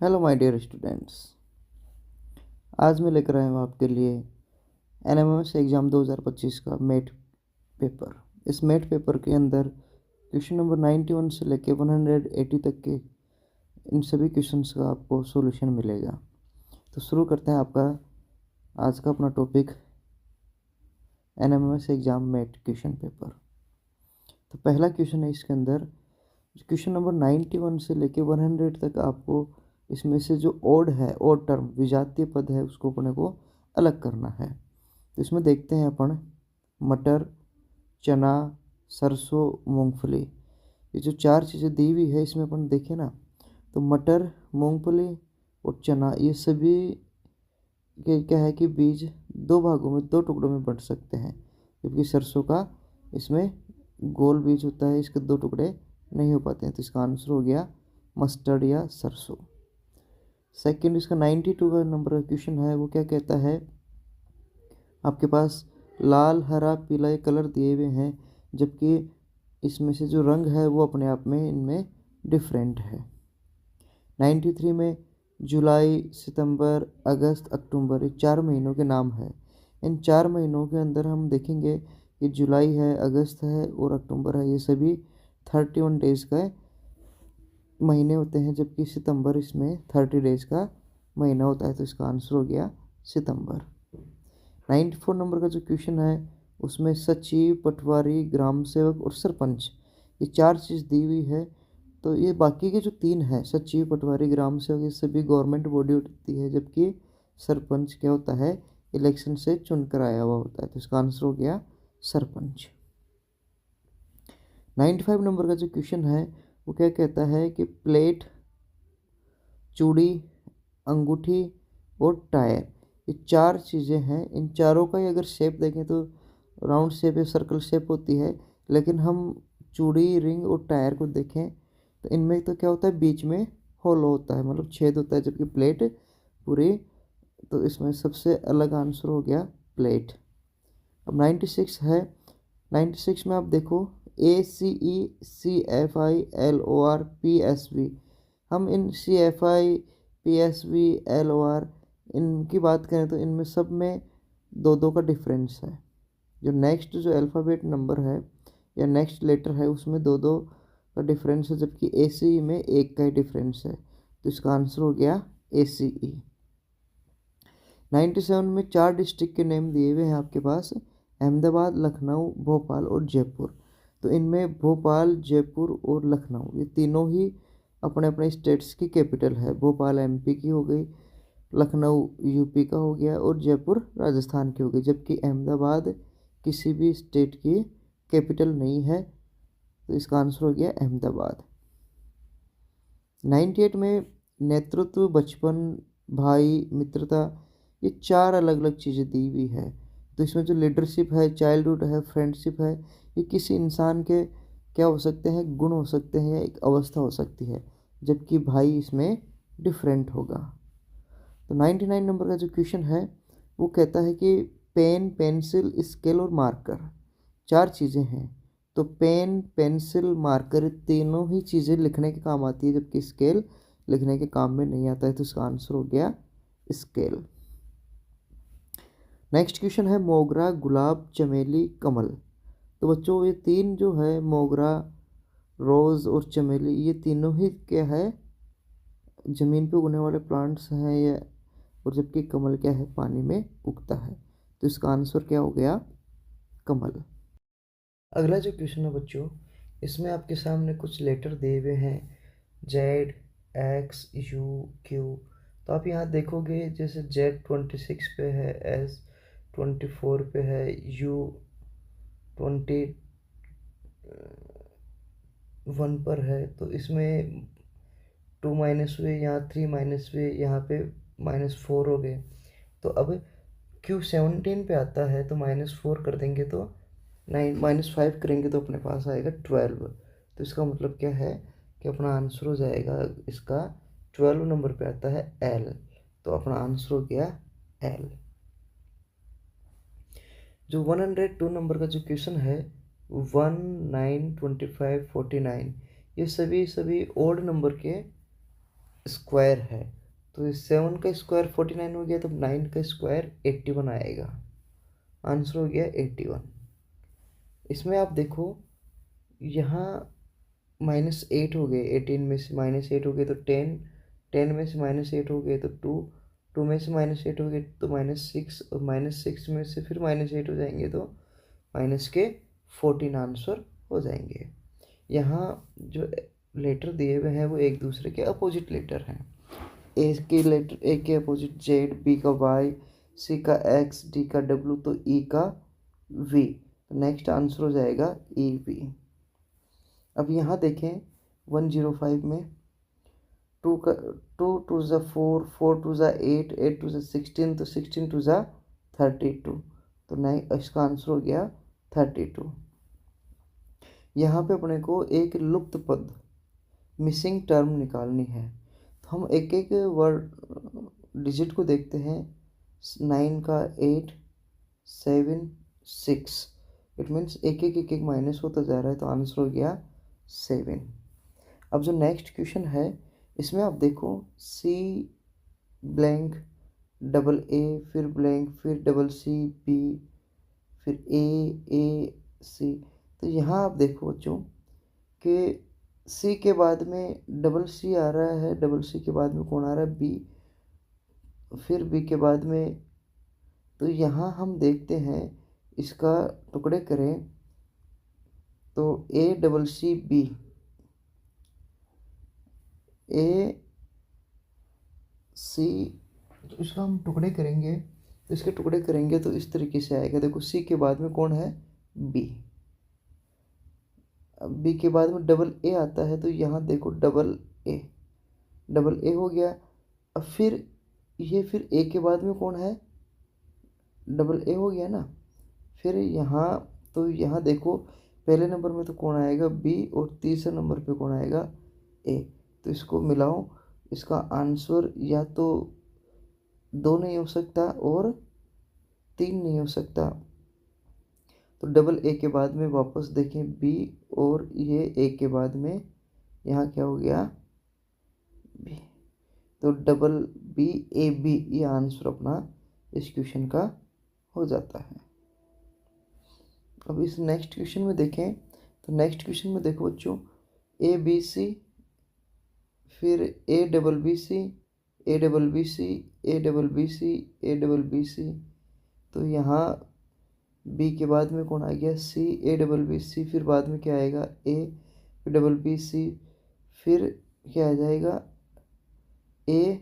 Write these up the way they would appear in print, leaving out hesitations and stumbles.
Hello my dear students. आज मैं लेकर आया हूँ आपके लिए एनएमएमएस एग्ज़ाम 2025 का मेट पेपर। इस मेट पेपर के अंदर क्वेश्चन नंबर 91 से लेके 180 तक के इन सभी क्वेश्चंस का आपको सॉल्यूशन मिलेगा। तो शुरू करते हैं आपका आज का अपना topic NMMS exam MAT question paper. तो पहला क्वेश्चन है इसके अंदर, क्वेश्चन नंबर 91 से लेके 100 तक आपको इसमें से जो ओड है, ओड टर्म विजातीय पद है, उसको अपने को अलग करना है। तो इसमें देखते हैं अपन मटर, चना, सरसों, मूंगफली, ये जो चार चीज़ें दी हुई है इसमें अपन देखें ना, तो मटर, मूंगफली और चना ये सभी के क्या है कि बीज दो भागों में, दो टुकड़ों में बंट सकते हैं, जबकि सरसों का इसमें गोल बीज होता है, इसके दो टुकड़े नहीं हो पाते हैं। तो इसका आंसर हो गया मस्टर्ड या सरसों। सेकंड, इसका 92 का नंबर का क्वेश्चन है, वो क्या कहता है, आपके पास लाल, हरा, पीला ये कलर दिए हुए हैं, जबकि इसमें से जो रंग है वो अपने आप में इनमें डिफरेंट है। 93 में जुलाई, सितंबर, अगस्त, अक्टूबर ये 4 महीनों के नाम है। इन 4 महीनों के अंदर हम देखेंगे कि जुलाई है, अगस्त है और अक्टूबर है, ये सभी 31 डेज़ का महीने होते हैं, जबकि सितंबर इसमें 30 डेज़ का महीना होता है। तो इसका आंसर हो गया सितंबर। 94 नंबर का जो क्वेश्चन है उसमें सचिव, पटवारी, ग्राम सेवक और सरपंच ये चार चीज़ दी हुई है। तो ये बाकी के जो तीन है, सचिव, पटवारी, ग्राम सेवक, ये सभी गवर्नमेंट बॉडी होती है, जबकि सरपंच क्या होता है, इलेक्शन से चुनकर आया हुआ होता है। तो इसका आंसर हो गया सरपंच। 95 नंबर का जो क्वेश्चन है वो क्या कहता है कि प्लेट, चूड़ी, अंगूठी और टायर ये चार चीज़ें हैं। इन चारों का ही अगर शेप देखें तो राउंड शेप या सर्कल शेप होती है, लेकिन हम चूड़ी, रिंग और टायर को देखें तो इनमें तो क्या होता है, बीच में होलो होता है, मतलब छेद होता है, जबकि प्लेट पूरी। तो इसमें सबसे अलग आंसर हो गया प्लेट। अब 96 है, 96 में आप देखो ACE, CFI, LOR, PSV, हम इन CFI, PSV, LOR इनकी बात करें तो इनमें सब में दो दो का डिफरेंस है। जो नेक्स्ट जो अल्फ़ाबेट नंबर है या नेक्स्ट लेटर है उसमें दो दो का डिफरेंस है, जबकि ACE में एक का ही डिफरेंस है। तो इसका आंसर हो गया ACE। 97 में चार डिस्ट्रिक्ट के नेम दिए हुए हैं आपके पास, अहमदाबाद, लखनऊ, भोपाल और जयपुर। तो इनमें भोपाल, जयपुर और लखनऊ ये तीनों ही अपने अपने स्टेट्स की कैपिटल है। भोपाल MP की हो गई, लखनऊ UP का हो गया और जयपुर राजस्थान की हो गई, जबकि अहमदाबाद किसी भी स्टेट की कैपिटल नहीं है। तो इसका आंसर हो गया अहमदाबाद। 98 में नेतृत्व, बचपन, भाई, मित्रता ये चार अलग अलग चीज़ें दी हुई है। तो इसमें जो लीडरशिप है, चाइल्डहुड है, फ्रेंडशिप है, ये किसी इंसान के क्या हो सकते हैं, गुण हो सकते हैं, एक अवस्था हो सकती है, जबकि भाई इसमें डिफरेंट होगा। तो 99 नंबर का जो क्वेश्चन है वो कहता है कि पेन, पेंसिल, स्केल और मार्कर चार चीज़ें हैं। तो पेन, पेंसिल, मार्कर तीनों ही चीज़ें लिखने के काम आती है, जबकि स्केल लिखने के काम में नहीं आता है। तो इसका आंसर हो गया स्केल। नेक्स्ट क्वेश्चन है मोगरा, गुलाब, चमेली, कमल। तो बच्चों ये तीन जो है मोगरा, रोज़ और चमेली ये तीनों ही क्या है, ज़मीन पे उगने वाले प्लांट्स हैं या, और जबकि कमल क्या है, पानी में उगता है। तो इसका आंसर क्या हो गया, कमल। अगला जो क्वेश्चन है बच्चों, इसमें आपके सामने कुछ लेटर दिए हुए हैं, ZXUQ। तो आप यहाँ देखोगे जैसे Z26 पे है, S24 पे है, U21 पर है। तो इसमें 2 माइनस हुए, यहाँ 3 माइनस हुए, यहाँ पे -4 हो गए। तो अब Q17 पे आता है तो -4 कर देंगे तो 9, -5 करेंगे तो अपने पास आएगा 12। तो इसका मतलब क्या है कि अपना आंसर हो जाएगा इसका 12 नंबर पे आता है L। तो अपना आंसर हो गया L। जो 102 नंबर का जो क्वेश्चन है 1, 9, 25, 49 ये सभी ओड नंबर के स्क्वायर है, तो इस 7 का स्क्वायर 49 हो गया, तो 9 का स्क्वायर 81 आएगा। आंसर हो गया 81। इसमें आप देखो यहाँ -8 हो गए, 18 में से -8 हो गए तो 10, 10 में से -8 हो गए तो 2, 2 में से -8 हो गए तो -6, और -6 में से फिर -8 हो जाएंगे तो माइनस के 14 आंसर हो जाएंगे। यहाँ जो लेटर दिए हुए हैं वो एक दूसरे के अपोजिट लेटर हैं। ए के अपोजिट जेड, बी का वाई, सी का एक्स, डी का डब्ल्यू, तो ई का वी। तो नेक्स्ट आंसर हो जाएगा ई वी। अब यहाँ देखें 105 में 2 का 2 टू ज़ा 4, 4 टू ज़ा 8, 8 टू ज़ा 16, तो 16 टू ज़ा 32, तो नहीं, इसका आंसर हो गया 32। यहाँ पे अपने को एक लुप्त पद, मिसिंग टर्म निकालनी है, तो हम एक एक वर्ड डिजिट को देखते हैं। 9 का 8, 7, 6, इट मीन्स एक एक माइनस होता जा रहा है, तो आंसर हो गया 7। अब जो नेक्स्ट क्वेश्चन है इसमें आप देखो सी ब्लैंक डबल ए, फिर ब्लैंक, फिर डबल सी बी, फिर ए सी। तो यहाँ आप देखो बच्चों कि सी के बाद में डबल सी आ रहा है, डबल सी के बाद में कौन आ रहा है, बी, फिर बी के बाद में, तो यहाँ हम देखते हैं इसका टुकड़े करें तो ए डबल सी बी, ए सी, तो इसका हम टुकड़े करेंगे, तो इसके टुकड़े करेंगे तो इस तरीके से आएगा। देखो सी के बाद में कौन है, बी, अब बी के बाद में डबल ए आता है, तो यहाँ देखो डबल ए, डबल ए हो गया। अब फिर ये फिर ए के बाद में कौन है, डबल ए हो गया ना। फिर यहाँ, तो यहाँ देखो पहले नंबर में तो कौन आएगा, बी, और तीसरे नंबर पे कौन आएगा, ए। तो इसको मिलाओ, इसका आंसर या तो 2 नहीं हो सकता और 3 नहीं हो सकता। तो डबल ए के बाद में वापस देखें बी, और ये ए के बाद में यहाँ क्या हो गया, बी, तो डबल बी ए बी, ये आंसर अपना इस क्वेश्चन का हो जाता है। अब इस नेक्स्ट क्वेश्चन में देखें, तो नेक्स्ट क्वेश्चन में देखो बच्चों ए बी सी, फिर A double B C, A double B C, A double B C, A double B C, तो यहाँ बी के बाद में कौन आ गया, सी, ए डबल बी सी, फिर बाद में क्या आएगा, ए, फिर डबल बी सी, फिर क्या आ जाएगा, A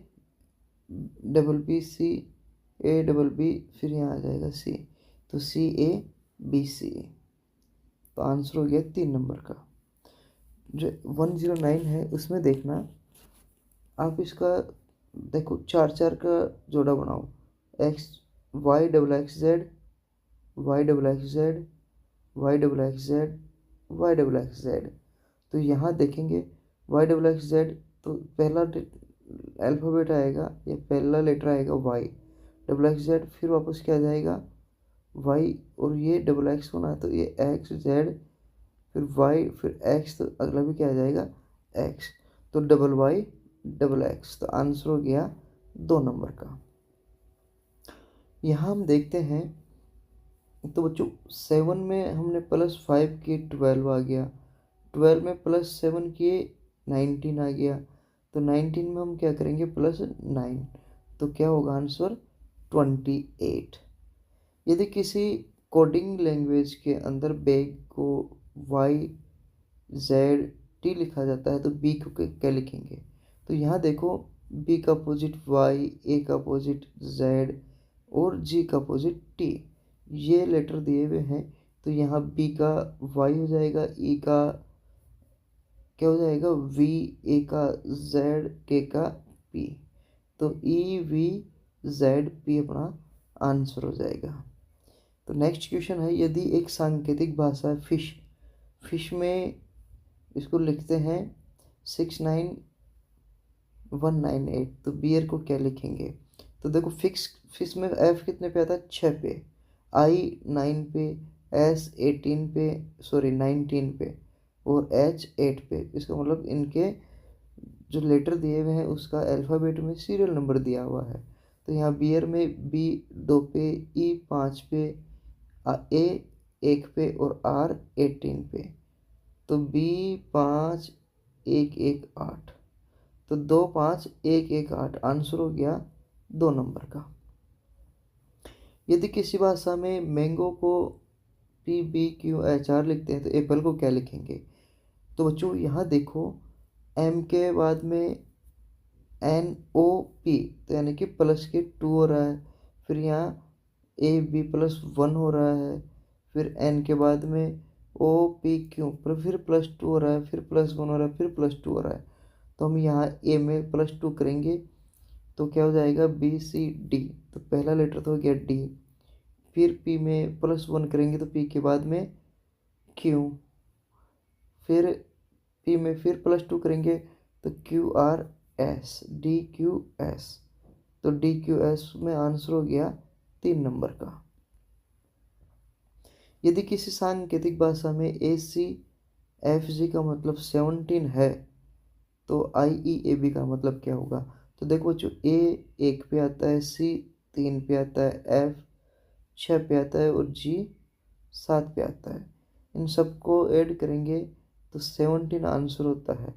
double B C, A double B, फिर यहाँ आ जाएगा सी, तो सी ए बी सी। तो आंसर हो गया 3 नंबर का। जो 109 है उसमें देखना आप इसका, देखो 4 का जोड़ा बनाओ, X Y double X Z, Y double X Z, Y double X Z, Y double X Z. तो यहाँ देखेंगे वाई डबल एक्स जेड, तो पहला अल्फ़ाबेट आएगा या पहला लेटर आएगा वाई, डबल एक्स जेड, फिर वापस क्या आ जाएगा वाई, और ये डबल एक्स होना है तो ये एक्स जेड, फिर वाई, फिर एक्स, तो अगला भी क्या आ जाएगा एक्स, तो डबल वाई डबल एक्स। तो आंसर हो गया 2 नंबर का। यहाँ हम देखते हैं, तो बच्चों 7 में हमने +5 किए 12 आ गया, 12 में +7 किए 19 आ गया, तो 19 में हम क्या करेंगे +9, तो क्या होगा आंसर 28। यदि किसी कोडिंग लैंग्वेज के अंदर बैग को वाई जेड टी लिखा जाता है तो बी को क्या लिखेंगे, तो यहाँ देखो बी का अपोजिट वाई, ए का अपोजिट जेड, और जी का अपोजिट टी, ये लेटर दिए हुए हैं। तो यहाँ बी का वाई हो जाएगा, ई का क्या हो जाएगा वी, ए का जेड, के का पी, तो ई वी जेड पी अपना आंसर हो जाएगा। तो नेक्स्ट क्वेश्चन है, यदि एक सांकेतिक भाषा है फिश, फिश में इसको लिखते हैं 69198, तो बियर को क्या लिखेंगे, तो देखो फिश में एफ कितने पे आता है 6 पे, आई 9 पे, एस 18 पे, सॉरी 19 पे, और एच 8 पे। इसका मतलब इनके जो लेटर दिए हुए हैं उसका अल्फ़ाबेट में सीरियल नंबर दिया हुआ है। तो यहाँ बियर में बी 2 पे, ई 5 पे, ए 1 पे और आर 18 पे। तो बी 5 1 1 8, तो 2 5 1 1 8 आंसर हो गया 2 नंबर का। यदि किसी भाषा में मैंगो को PBQHR लिखते हैं तो एप्पल को क्या लिखेंगे? तो बच्चों यहाँ देखो, M के बाद में NOP, तो यानी कि प्लस के 2 हो रहा है, फिर यहाँ AB प्लस 1 हो रहा है, फिर N के बाद में OPQ, फिर प्लस 2 हो रहा है, फिर प्लस 1 हो रहा है, फिर प्लस 2 हो रहा है। तो हम यहाँ A में प्लस 2 करेंगे तो क्या हो जाएगा BCD, तो पहला लेटर तो हो गया D। फिर P में प्लस 1 करेंगे तो P के बाद में Q, फिर P में फिर प्लस 2 करेंगे तो QRS, DQS, तो DQS में आंसर हो गया 3 नंबर का। यदि किसी सांकेतिक भाषा में ACFG का मतलब 17 है तो IEAB का मतलब क्या होगा? तो देखो बच्चों, A 1 पे आता है, C 3 पे आता है, F 6 पे आता है और G 7 पे आता है। इन सबको ऐड करेंगे तो 17 आंसर होता है।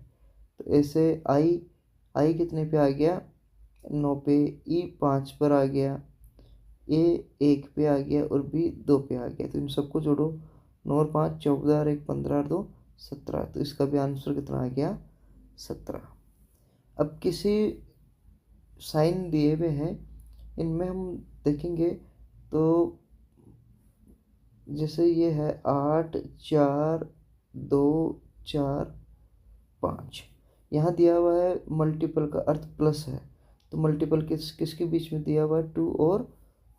तो ऐसे I कितने पे आ गया? 9 पे, E 5 पर आ गया, A 1 पे आ गया और B 2 पे आ गया। तो इन सबको जोड़ो, 9 और 5 14 और 1 15 और 2 17, तो इसका भी आंसर कितना आ गया? 17। अब किसी साइन दिए हुए हैं, इनमें हम देखेंगे तो जैसे ये है 8 4 2 4 5, यहाँ दिया हुआ है मल्टीपल का अर्थ प्लस है, तो मल्टीपल किसके बीच में दिया हुआ है? 2 और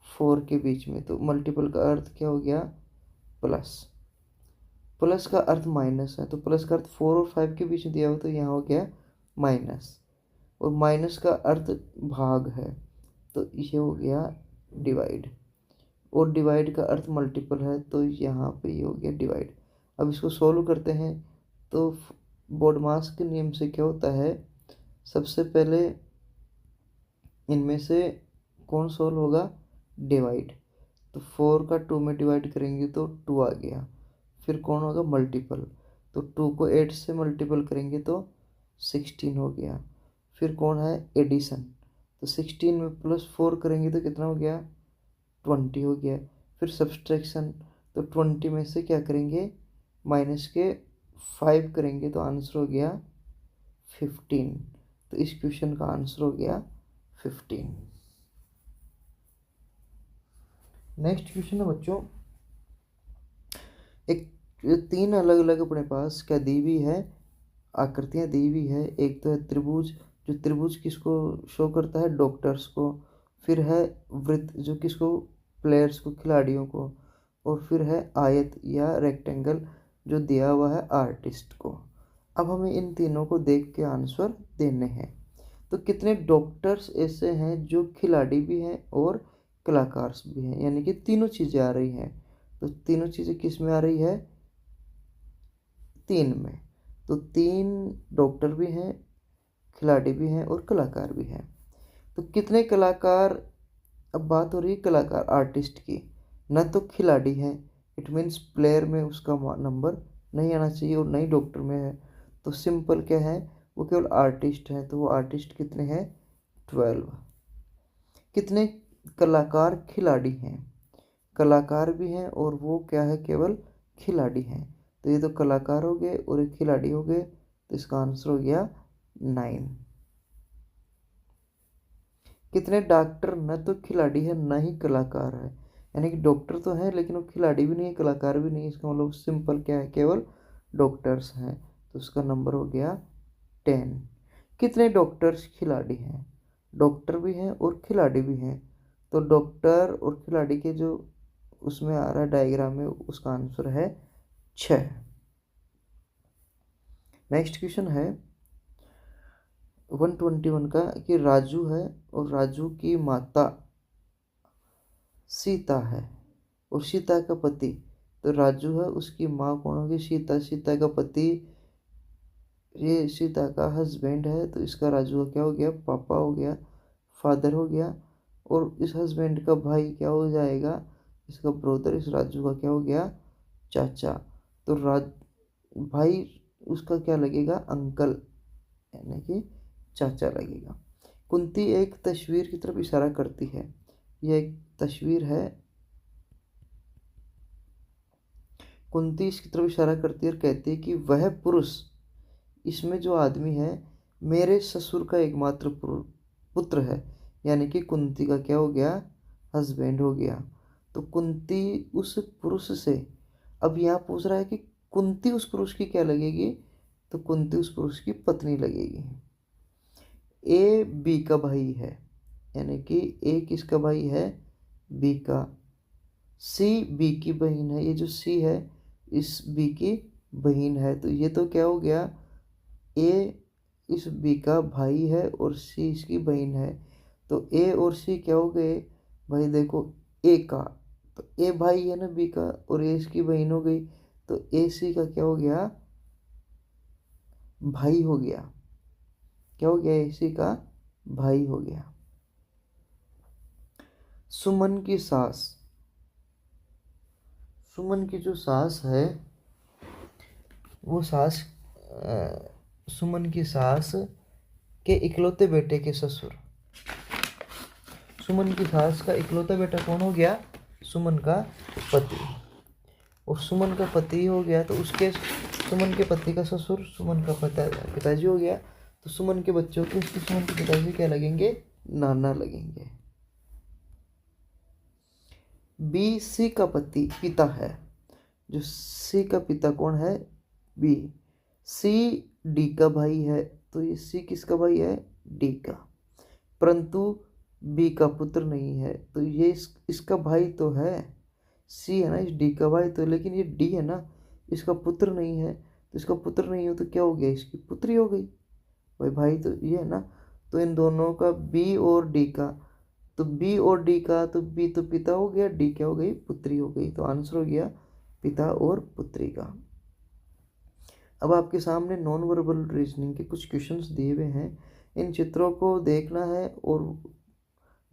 4 के बीच में, तो मल्टीपल का अर्थ क्या हो गया? प्लस। प्लस का अर्थ माइनस है, तो प्लस का अर्थ 4 और 5 के बीच में दिया हुआ, तो यहाँ हो गया माइनस। और माइनस का अर्थ भाग है, तो ये हो गया डिवाइड। और डिवाइड का अर्थ मल्टीपल है, तो यहाँ पे ये हो गया डिवाइड। अब इसको सोल्व करते हैं तो बोडमास के नियम से क्या होता है, सबसे पहले इनमें से कौन सोल्व होगा? डिवाइड। तो 4 का 2 में डिवाइड करेंगे तो 2 आ गया। फिर कौन होगा? मल्टीपल, तो 2 को 8 से मल्टीपल करेंगे तो 16 हो गया। फिर कौन है? एडिशन, तो 16 में प्लस 4 करेंगे तो कितना हो गया? 20 हो गया। फिर सब्सट्रैक्शन, तो 20 में से क्या करेंगे? माइनस के 5 करेंगे तो आंसर हो गया 15। तो इस क्वेश्चन का आंसर हो गया 15। नेक्स्ट क्वेश्चन है बच्चों, एक 3 अलग अलग अपने पास क्या दी हुई है? आकृतियाँ दी हुई है। एक तो है त्रिभुज, जो त्रिभुज किसको शो करता है? डॉक्टर्स को। फिर है वृत्त, जो किसको? प्लेयर्स को, खिलाड़ियों को। और फिर है आयत या रेक्टेंगल, जो दिया हुआ है आर्टिस्ट को। अब हमें इन तीनों को देख के आंसर देने हैं। तो कितने डॉक्टर्स ऐसे हैं जो खिलाड़ी भी हैं और कलाकार भी हैं, यानी कि तीनों चीज़ें आ रही हैं। तो तीनों चीज़ें किस में आ रही है? 3 में। तो 3 डॉक्टर भी हैं, खिलाड़ी भी हैं और कलाकार भी हैं। तो कितने कलाकार? अब बात हो रही है कलाकार, आर्टिस्ट की, न तो खिलाड़ी है, इट मीन्स प्लेयर में उसका नंबर नहीं आना चाहिए और नहीं डॉक्टर में है। तो सिंपल क्या है, वो केवल आर्टिस्ट है, तो वो आर्टिस्ट कितने हैं? 12। कितने कलाकार? खिलाड़ी हैं, कलाकार भी हैं और वो क्या है? केवल खिलाड़ी हैं। तो ये तो कलाकार हो गए और एक खिलाड़ी हो गए, तो इसका आंसर हो गया 9। कितने डॉक्टर? न तो खिलाड़ी है न ही कलाकार है, यानी कि डॉक्टर तो है लेकिन वो खिलाड़ी भी नहीं है, कलाकार भी नहीं है। इसका मतलब सिंपल क्या है? केवल डॉक्टर्स हैं, तो उसका नंबर हो गया 10। कितने डॉक्टर्स? खिलाड़ी हैं, डॉक्टर भी हैं और खिलाड़ी भी हैं, तो डॉक्टर और खिलाड़ी के जो उसमें आ रहा है डायग्राम में, उसका आंसर है 6। नेक्स्ट क्वेश्चन है 121 का, कि राजू है और राजू की माता सीता है और सीता का पति, तो राजू है, उसकी माँ कौन होगी? सीता। सीता का पति ये सीता का हस्बैंड है, तो इसका राजू का क्या हो गया, पापा हो गया, फादर हो गया। और इस हस्बैंड का भाई क्या हो जाएगा, इसका ब्रदर, इस राजू का क्या हो गया, चाचा। तो भाई उसका क्या लगेगा, अंकल, यानी कि चाचा लगेगा। कुंती एक तस्वीर की तरफ इशारा करती है। यह एक तस्वीर है। कुंती इसकी तरफ इशारा करती है और कहती है कि वह पुरुष, इसमें जो आदमी है, मेरे ससुर का एकमात्र पुत्र है। यानी कि कुंती का क्या हो गया, हस्बैंड हो गया। तो कुंती उस पुरुष से, अब यहाँ पूछ रहा है कि कुंती उस पुरुष की क्या लगेगी, तो कुंती उस पुरुष की पत्नी लगेगी। ए बी का भाई है, यानी कि ए किसका भाई है, बी का। सी बी की बहन है, ये जो सी है इस बी की बहन है। तो ये तो क्या हो गया, ए इस बी का भाई है और सी इसकी बहन है। तो ए और सी क्या हो गए भाई, देखो ए का, तो ए भाई है ना बी का, और ए इसकी बहन हो गई, तो ए सी का क्या हो गया, भाई हो गया। क्या हो गया, ए सी का भाई हो गया। सुमन की सास, सुमन की जो सास है वो सास, सुमन की सास के इकलौते बेटे के ससुर। सुमन की सास का इकलौता बेटा कौन हो गया, सुमन का पति। और सुमन का पति हो गया तो उसके, सुमन के पति का ससुर सुमन का पिताजी हो गया। तो सुमन के बच्चों के उसके सुमन के पिताजी क्या लगेंगे, नाना लगेंगे। बी सी का पति पिता है, जो सी का पिता कौन है, बी। सी डी का भाई है, तो ये सी किसका भाई है, डी का। परंतु बी का पुत्र नहीं है, तो ये इसका भाई तो है, सी है ना इस डी का भाई, तो लेकिन ये डी है ना, इसका पुत्र नहीं है। तो इसका पुत्र नहीं हो तो क्या हो गया, इसकी पुत्री हो गई। भाई भाई तो ये है ना, तो इन दोनों का बी और डी का, तो बी और डी का, तो बी तो पिता हो गया, डी क्या हो गई, पुत्री हो गई। तो आंसर हो गया पिता और पुत्री का। अब आपके सामने नॉन वर्बल रीजनिंग के कुछ क्वेश्चंस दिए हुए हैं। इन चित्रों को देखना है और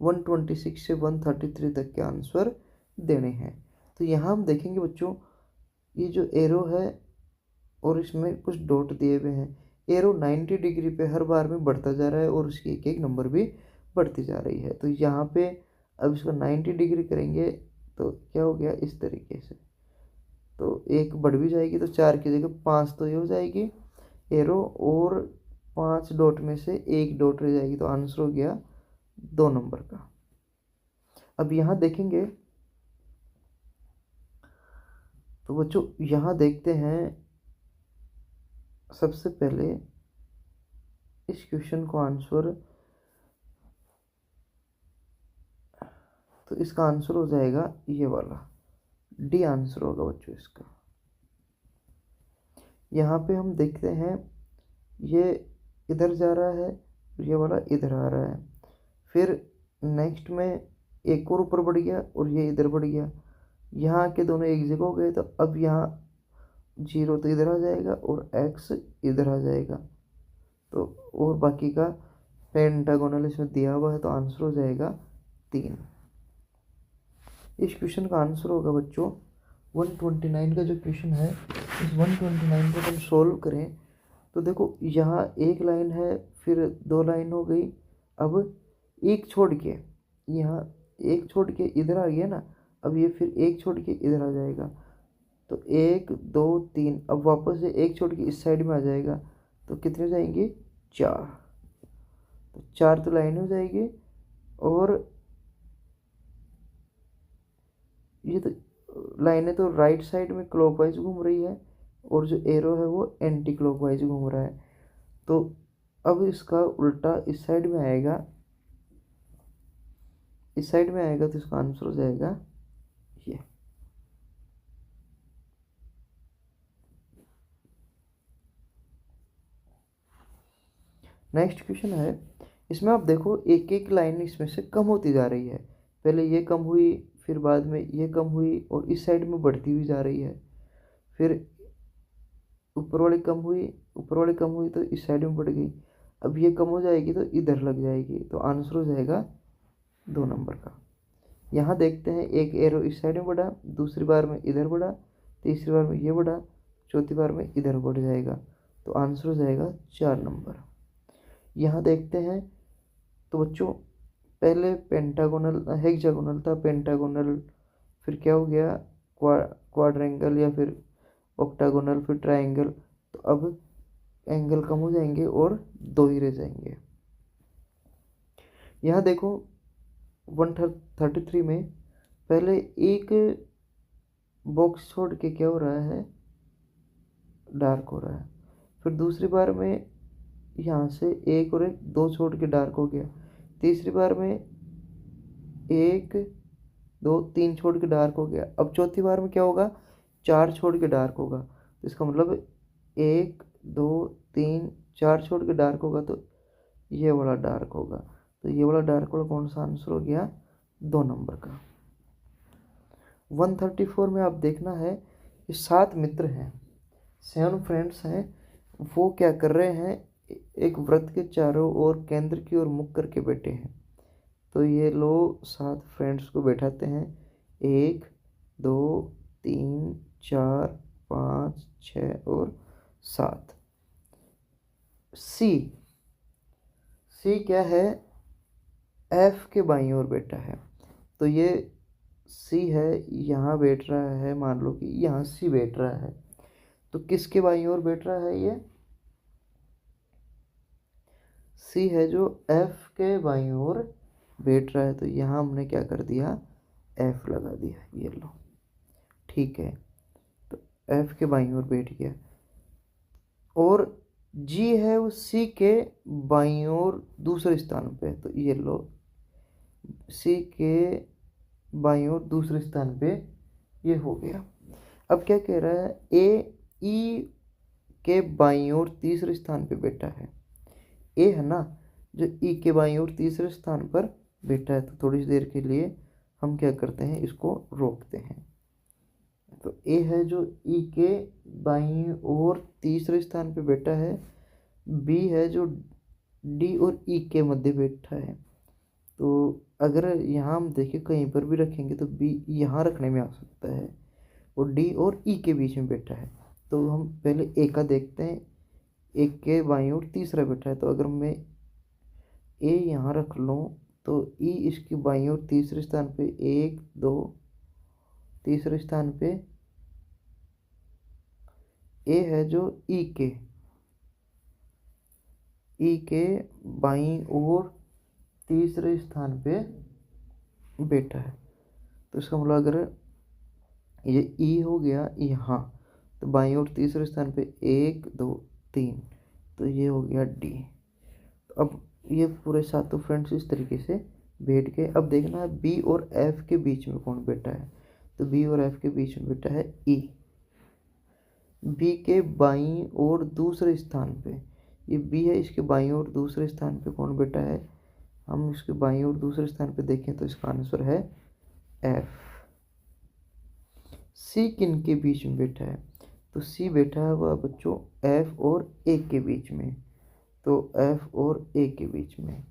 126 से 133 तक के आंसर देने हैं। तो यहाँ हम देखेंगे बच्चों, ये जो एरो है और इसमें कुछ डॉट दिए हुए हैं। एरो 90 डिग्री पे हर बार में बढ़ता जा रहा है और उसकी एक एक नंबर भी बढ़ती जा रही है। तो यहाँ पे अब इसको 90 डिग्री करेंगे तो क्या हो गया, इस तरीके से, तो एक बढ़ भी जाएगी, तो 4 की जगह 5 तो ये हो जाएगी एरो, और 5 डॉट में से एक डॉट रह जाएगी, तो आंसर हो गया 2 नंबर का। अब यहाँ देखेंगे तो बच्चों यहाँ देखते हैं, सबसे पहले इस क्वेश्चन को आंसर, तो इसका आंसर हो जाएगा ये वाला, डी आंसर होगा बच्चों इसका। यहाँ पे हम देखते हैं ये इधर जा रहा है, ये वाला इधर आ रहा है, फिर नेक्स्ट में एक और ऊपर बढ़ गया और ये इधर बढ़ गया। यहाँ के दोनों एक जगह हो गए, तो अब यहाँ 0 तो इधर आ जाएगा और x इधर आ जाएगा। तो और बाकी का पेंटागोनल इसमें दिया हुआ है, तो आंसर हो जाएगा 3। इस क्वेश्चन का आंसर होगा बच्चों 129 का जो क्वेश्चन है, इस 129 को हम सोल्व करें तो देखो यहाँ एक लाइन है, फिर 2 लाइन हो गई, अब एक छोड़ के, यहाँ एक छोड़ के इधर आ गया ना, अब ये फिर एक छोड़ के इधर आ जाएगा, तो 1 2 3, अब वापस से एक छोड़ के इस साइड में आ जाएगा, तो कितने जाएंगे, 4। तो 4 तो लाइन हो जाएगी, और ये तो लाइनें तो राइट साइड में क्लॉकवाइज घूम रही है, और जो एरो है वो एंटी क्लॉकवाइज घूम रहा है। तो अब इसका उल्टा इस साइड में आएगा, इस साइड में आएगा, तो इसका आंसर हो जाएगा ये। नेक्स्ट क्वेश्चन है, इसमें आप देखो एक एक लाइन इसमें से कम होती जा रही है। पहले ये कम हुई, फिर बाद में ये कम हुई, और इस साइड में बढ़ती हुई जा रही है, फिर ऊपर वाली कम हुई, ऊपर वाली कम हुई तो इस साइड में बढ़ गई, अब ये कम हो जाएगी तो इधर लग जाएगी, तो आंसर हो जाएगा 2 नंबर का। यहाँ देखते हैं एक एरो इस साइड में बढ़ा, दूसरी बार में इधर बढ़ा, तीसरी बार में ये बढ़ा, चौथी बार में इधर बढ़ जाएगा, तो आंसर हो जाएगा 4 नंबर। यहाँ देखते हैं तो बच्चों पहले पेंटागोनल हेक्सागोनल था, पेंटागोनल, फिर क्या हो गया क्वाड्रेंगल या फिर ऑक्टागोनल, फिर ट्रायंगल, तो अब एंगल कम हो जाएंगे और 2 ही रह जाएंगे। यहाँ देखो 133 में पहले एक बॉक्स छोड़ के क्या हो रहा है, डार्क हो रहा है, फिर दूसरी बार में यहाँ से एक और एक 2 छोड़ के डार्क हो गया, तीसरी बार में 1 2 3 छोड़ के डार्क हो गया, अब चौथी बार में क्या होगा, 4 छोड़ के डार्क होगा, तो इसका मतलब 1 2 3 4 छोड़ के डार्क होगा, तो ये वाला डार्क होगा, तो ये वाला डार्क वाला कौन सा आंसर हो गया, 2 नंबर का। 134 में आप देखना है कि 7 मित्र हैं, 7 फ्रेंड्स हैं, वो क्या कर रहे हैं, एक वृत्त के चारों ओर केंद्र की ओर मुख करके बैठे हैं। तो ये लोग 7 फ्रेंड्स को बैठाते हैं, 1 2 3 4 5 6 और 7। सी क्या है, एफ के बाईं ओर बैठा है, तो ये सी है, यहाँ बैठ रहा है, मान लो कि यहाँ सी बैठ रहा है, तो किसके बाईं ओर बैठ रहा है, ये सी है जो एफ के बाईं ओर बैठ रहा है, तो यहाँ हमने क्या कर दिया, एफ लगा दिया, ये लो, ठीक है, तो एफ के बाईं ओर बैठ गया। और जी है वो सी के बाईं ओर दूसरे स्थान पे, तो ये लो, सी के बाईं ओर दूसरे स्थान पे ये हो गया। अब क्या कह रहा है, ए ई के बाईं ओर तीसरे स्थान पे बैठा है, ए है ना जो ई के बाईं ओर तीसरे स्थान पर बैठा है, तो थोड़ी देर के लिए हम क्या करते हैं, इसको रोकते हैं। तो ए है जो ई के बाईं ओर तीसरे स्थान पे बैठा है, बी है जो डी और ई के मध्य बैठा है, तो अगर यहाँ हम देखें कहीं पर भी रखेंगे तो बी यहाँ रखने में आ सकता है, और डी और ई के बीच में बैठा है, तो हम पहले ए का देखते हैं, एक के बाईं ओर तीसरा बैठा है, तो अगर मैं ए यहाँ रख लूँ तो ई इसकी बाईं ओर तीसरे स्थान पे 1 2, तीसरे स्थान पे ए है जो ई के बाईं ओर तीसरे स्थान पे बैठा है, तो इसका मतलब अगर ये ई हो गया यहाँ, तो बाईं ओर तीसरे स्थान पे 1 2 3, तो ये हो गया डी। तो अब ये पूरे 7 फ्रेंड्स इस तरीके से बैठ के, अब देखना है बी और एफ के बीच में कौन बैठा है, तो बी और एफ के बीच में बैठा है ई। बी के बाईं ओर दूसरे स्थान पे, ये बी है, इसके बाईं ओर दूसरे स्थान पे कौन बैठा है, हम इसके बाईं ओर दूसरे स्थान पे देखें तो इसका आंसर है एफ। सी किन के बीच में बैठा है, तो सी बैठा है वह बच्चों एफ और ए के बीच में, तो एफ और ए के बीच में।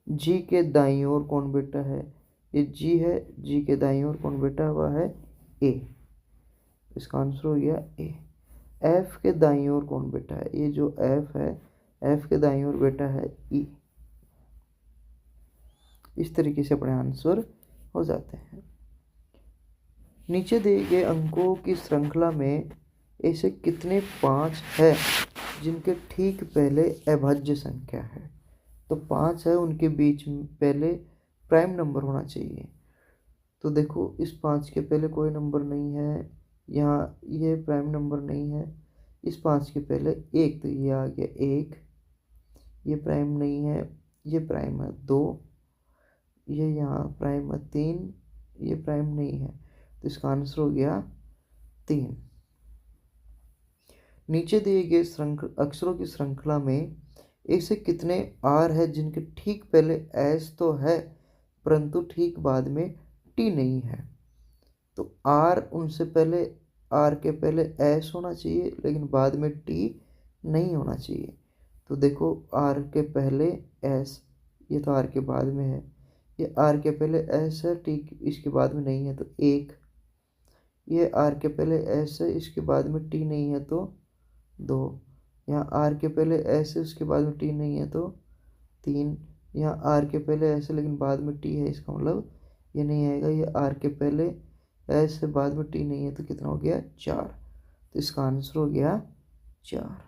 जी के दाईं ओर कौन बैठा है, ये जी है, जी के दाईं ओर कौन बैठा हुआ है, ए, इसका आंसर हो गया ए। एफ के दाईं ओर कौन बैठा है, ये जो एफ है, एफ के दाईं ओर बैठा है ई। इस तरीके से अपने आंसर हो जाते हैं। नीचे दिए गए अंकों की श्रृंखला में ऐसे कितने 5 है जिनके ठीक पहले अभाज्य संख्या है, तो 5 है, उनके बीच में पहले प्राइम नंबर होना चाहिए, तो देखो इस 5 के पहले कोई नंबर नहीं है, यहाँ ये प्राइम नंबर नहीं है, इस 5 के पहले 1, तो ये आ गया 1, ये प्राइम नहीं है, ये प्राइम है 2, ये यहाँ प्राइम है 3, ये प्राइम नहीं है, तो इसका आंसर हो गया 3। नीचे दिए गए अक्षरों की श्रृंखला में ऐसे कितने आर है जिनके ठीक पहले एस तो है परंतु ठीक बाद में टी नहीं है, तो आर उनसे पहले, आर के पहले एस होना चाहिए लेकिन बाद में टी नहीं होना चाहिए। तो देखो आर के पहले एस, ये तो आर के बाद में है, ये आर के पहले एस है, ठीक, इसके बाद में नहीं है तो एक, ये आर के पहले एस है, इसके बाद में टी नहीं है तो दो, यहाँ आर के पहले एस है, उसके बाद में टी नहीं है तो तीन, यहाँ आर के पहले एस है लेकिन बाद में टी है, इसका मतलब ये नहीं आएगा। ये आर के पहले एस है, बाद में टी नहीं है तो कितना हो गया, चार। तो इसका आंसर हो गया चार।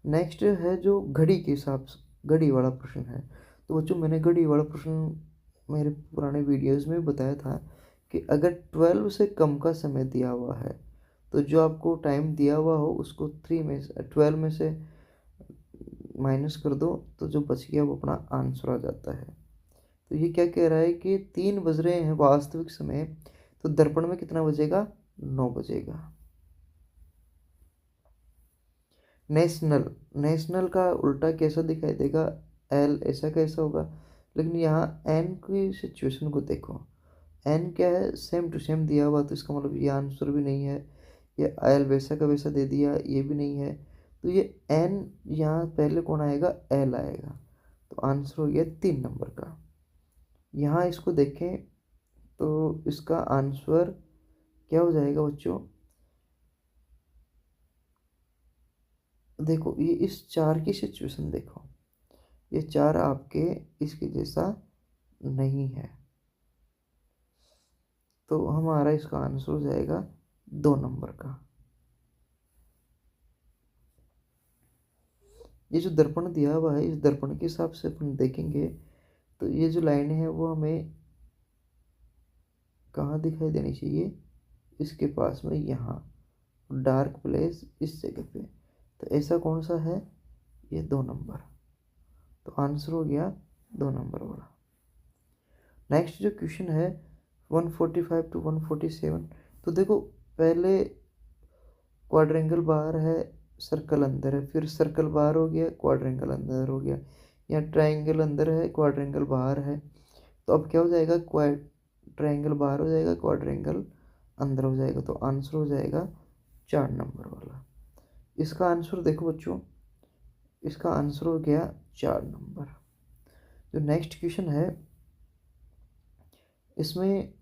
नेक्स्ट है जो घड़ी के हिसाब से, घड़ी वाला प्रश्न है। तो बच्चों मैंने घड़ी वाला प्रश्न मेरे पुराने वीडियोस में बताया था कि अगर 12 से कम का समय दिया हुआ है तो जो आपको टाइम दिया हुआ हो उसको 12 में से माइनस कर दो, तो जो बच गया वो अपना आंसर आ जाता है। तो ये क्या कह रहा है कि 3 बज रहे हैं वास्तविक समय, तो दर्पण में कितना बजेगा, 9 बजेगा। नेशनल, नेशनल का उल्टा कैसा दिखाई देगा, एल, ऐसा कैसा होगा। लेकिन यहाँ एन की सिचुएशन को देखो, एन क्या है, सेम टू सेम दिया हुआ, तो इसका मतलब ये आंसर भी नहीं है। ये एल वैसा का वैसा दे दिया, ये भी नहीं है। तो ये एन, यहाँ पहले कौन आएगा, एल आएगा। तो आंसर हो गया 3 नंबर का। यहाँ इसको देखें तो इसका आंसर क्या हो जाएगा बच्चों, देखो ये इस 4 की सिचुएशन देखो, ये 4 आपके इसके जैसा नहीं है, तो हमारा इसका आंसर हो जाएगा 2 नंबर का। ये जो दर्पण दिया हुआ है, इस दर्पण के हिसाब से अपन देखेंगे तो ये जो लाइनें हैं वो हमें कहाँ दिखाई देनी चाहिए, इसके पास में, यहाँ डार्क प्लेस इस जगह पे। तो ऐसा कौन सा है, ये 2 नंबर। तो आंसर हो गया 2 नंबर वाला। नेक्स्ट जो क्वेश्चन है 145 टू 147। तो देखो पहले क्वाड्रेंगल बाहर है, सर्कल अंदर है, फिर सर्कल बाहर हो गया, क्वाड्रेंगल अंदर हो गया, या ट्रायंगल अंदर है, क्वाड्रेंगल बाहर है। तो अब क्या हो जाएगा, ट्रायंगल बाहर हो जाएगा, क्वाड्रेंगल अंदर हो जाएगा। तो आंसर हो जाएगा 4 नंबर वाला। इसका आंसर देखो बच्चों, इसका आंसर हो गया 4 नंबर। जो नेक्स्ट क्वेश्चन है इसमें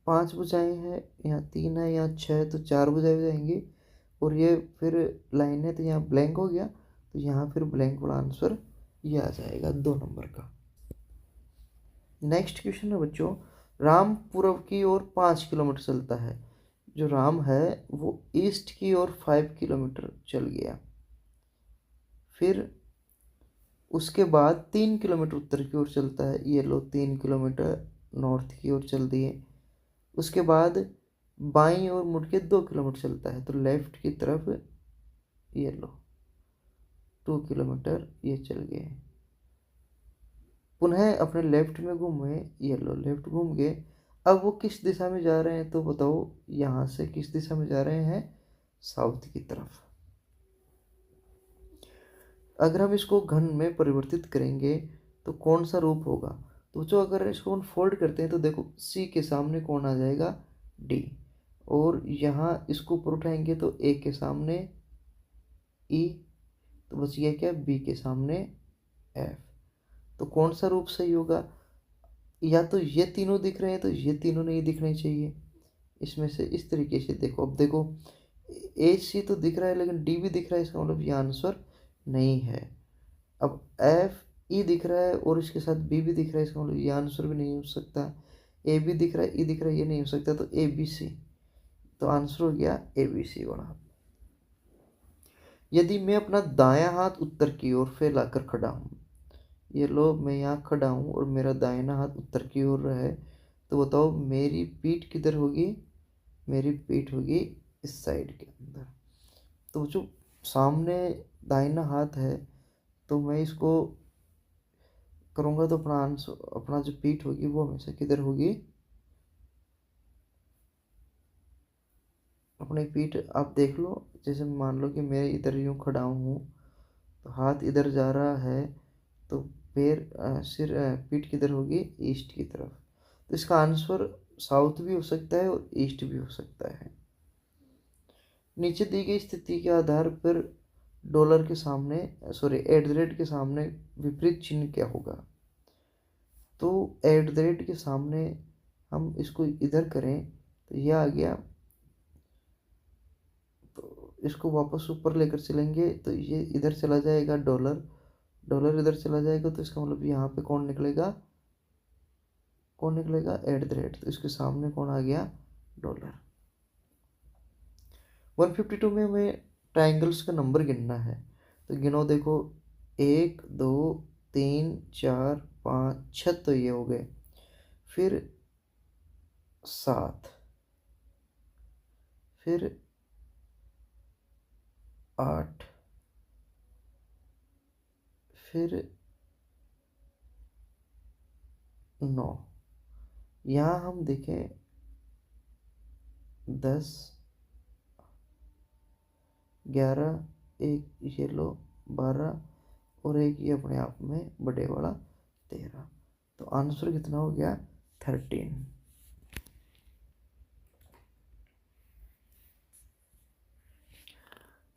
5 भुजाएं हैं, यहाँ 3 है, यहाँ 6 है, तो 4 भुजाएं हो जाएंगी। और ये फिर लाइन है तो यहाँ ब्लैंक हो गया, तो यहाँ फिर ब्लैंक वाला आंसर ये आ जाएगा 2 नंबर का। नेक्स्ट क्वेश्चन है बच्चों, राम पूर्व की ओर 5 किलोमीटर चलता है। जो राम है वो ईस्ट की ओर 5 किलोमीटर चल गया, फिर उसके बाद 3 किलोमीटर उत्तर की ओर चलता है, ये लो 3 किलोमीटर नॉर्थ की ओर चल दिए। उसके बाद बाईं ओर मुड़ के 2 किलोमीटर चलता है, तो लेफ्ट की तरफ ये लो 2 किलोमीटर ये चल गए। पुनः अपने लेफ्ट में घूमे, ये लो लेफ्ट घूम गए। अब वो किस दिशा में जा रहे हैं, तो बताओ यहाँ से किस दिशा में जा रहे हैं, साउथ की तरफ। अगर हम इसको घन में परिवर्तित करेंगे तो कौन सा रूप होगा, तो जो अगर इसको हम फोल्ड करते हैं तो देखो सी के सामने कौन आ जाएगा, डी। और यहाँ इसको ऊपर उठाएंगे तो ए के सामने ई, तो बच गया क्या, बी के सामने एफ। तो कौन सा रूप सही होगा, या तो ये तीनों दिख रहे हैं तो ये तीनों नहीं दिखने चाहिए। इसमें से इस तरीके से देखो, अब देखो ए सी तो दिख रहा है लेकिन डी भी दिख रहा है, इसका मतलब ये आंसर नहीं है। अब एफ ई दिख रहा है और इसके साथ बी भी दिख रहा है, इसका मतलब ये आंसर भी नहीं हो सकता। ए भी दिख रहा है, ई दिख रहा है, ये नहीं हो सकता, तो ए बी सी। तो आंसर हो गया ए बी सी वाला। यदि मैं अपना दायां हाथ उत्तर की ओर फैलाकर खड़ा हूँ, ये लो मैं यहाँ खड़ा हूँ और मेरा दाहिना हाथ उत्तर की ओर है, तो बताओ मेरी पीठ किधर होगी, मेरी पीठ होगी इस साइड के अंदर। तो जो सामने दाहिना हाथ है तो मैं इसको करूँगा तो अपना आंसर, अपना जो पीठ होगी वो हमेशा किधर होगी, अपनी पीठ आप देख लो। जैसे मान लो कि मैं इधर यूँ खड़ा हूँ तो हाथ इधर जा रहा है, तो पैर सिर पीठ किधर होगी, ईस्ट की तरफ। तो इसका आंसर साउथ भी हो सकता है और ईस्ट भी हो सकता है। नीचे दी गई स्थिति के आधार पर डॉलर के सामने @ के सामने विपरीत चिन्ह क्या होगा। तो @ के सामने हम इसको इधर करें तो यह आ गया, तो इसको वापस ऊपर लेकर चलेंगे तो ये इधर चला जाएगा, डॉलर इधर चला जाएगा, तो इसका मतलब यहाँ पे कौन निकलेगा @ तो इसके सामने कौन आ गया, डॉलर। 152 में हमें ट्राइंगल्स का नंबर गिनना है, तो गिनो देखो 1 2 3 4 5 6 तो ये हो गए, फिर 7, फिर 8, फिर 9, यहाँ हम देखें 10 11, एक ये लो 12 और एक ये अपने आप में बड़े वाला 13, तो आंसर कितना हो गया 13।